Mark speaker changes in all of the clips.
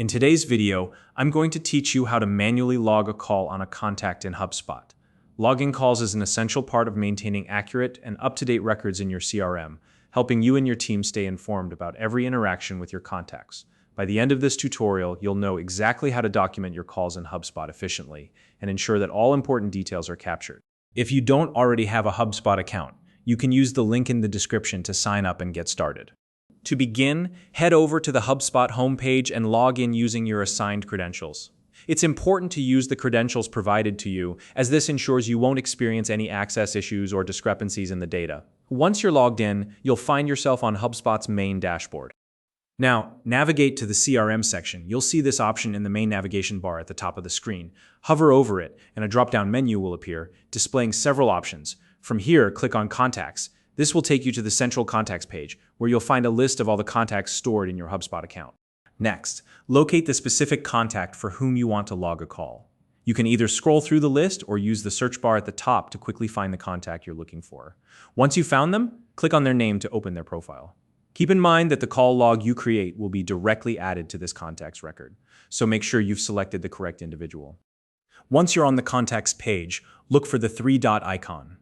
Speaker 1: In today's video, I'm going to teach you how to manually log a call on a contact in Hubspot. Logging calls is an essential part of maintaining accurate and up-to-date records in your CRM, helping you and your team stay informed about every interaction with your contacts. By the end of this tutorial, you'll know exactly how to document your calls in HubSpot efficiently and ensure that all important details are captured. If you don't already have a HubSpot account, you can use the link in the description to sign up and get started. To begin, head over to the HubSpot homepage and log in using your assigned credentials. It's important to use the credentials provided to you, as this ensures you won't experience any access issues or discrepancies in the data. Once you're logged in, you'll find yourself on HubSpot's main dashboard. Now, navigate to the CRM section. You'll see this option in the main navigation bar at the top of the screen. Hover over it, and a drop-down menu will appear, displaying several options. From here, click on Contacts. This will take you to the Central Contacts page, where you'll find a list of all the contacts stored in your HubSpot account. Next, locate the specific contact for whom you want to log a call. You can either scroll through the list or use the search bar at the top to quickly find the contact you're looking for. Once you've found them, click on their name to open their profile. Keep in mind that the call log you create will be directly added to this contact's record, so make sure you've selected the correct individual. Once you're on the contacts page, look for the three-dot icon.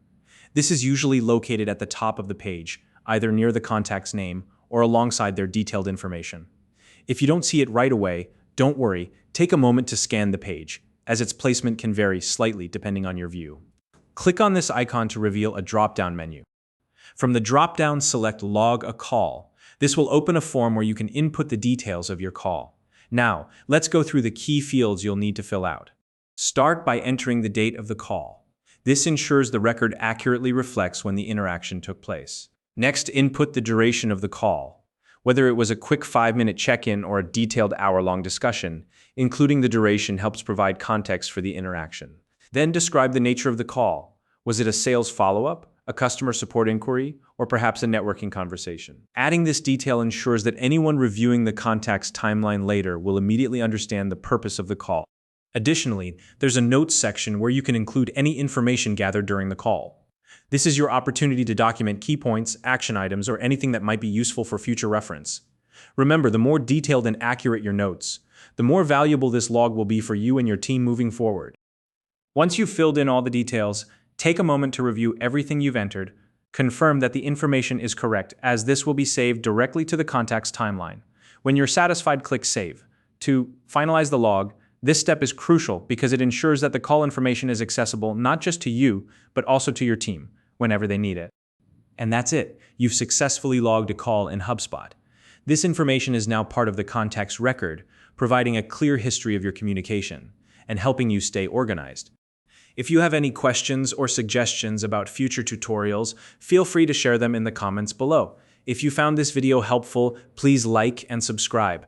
Speaker 1: This is usually located at the top of the page, either near the contact's name or alongside their detailed information. If you don't see it right away, don't worry, take a moment to scan the page, as its placement can vary slightly depending on your view. Click on this icon to reveal a drop-down menu. From the drop-down, select Log a Call. This will open a form where you can input the details of your call. Now, let's go through the key fields you'll need to fill out. Start by entering the date of the call. This ensures the record accurately reflects when the interaction took place. Next, input the duration of the call. Whether it was a quick 5-minute check-in or a detailed hour-long discussion, including the duration helps provide context for the interaction. Then describe the nature of the call. Was it a sales follow-up, a customer support inquiry, or perhaps a networking conversation? Adding this detail ensures that anyone reviewing the contact's timeline later will immediately understand the purpose of the call. Additionally, there's a notes section where you can include any information gathered during the call. This is your opportunity to document key points, action items, or anything that might be useful for future reference. Remember, the more detailed and accurate your notes, the more valuable this log will be for you and your team moving forward. Once you've filled in all the details, take a moment to review everything you've entered. Confirm that the information is correct, as this will be saved directly to the contact's timeline. When you're satisfied, click Save. To finalize the log, this step is crucial because it ensures that the call information is accessible not just to you, but also to your team whenever they need it. And that's it. You've successfully logged a call in HubSpot. This information is now part of the contact's record, providing a clear history of your communication and helping you stay organized. If you have any questions or suggestions about future tutorials, feel free to share them in the comments below. If you found this video helpful, please like and subscribe.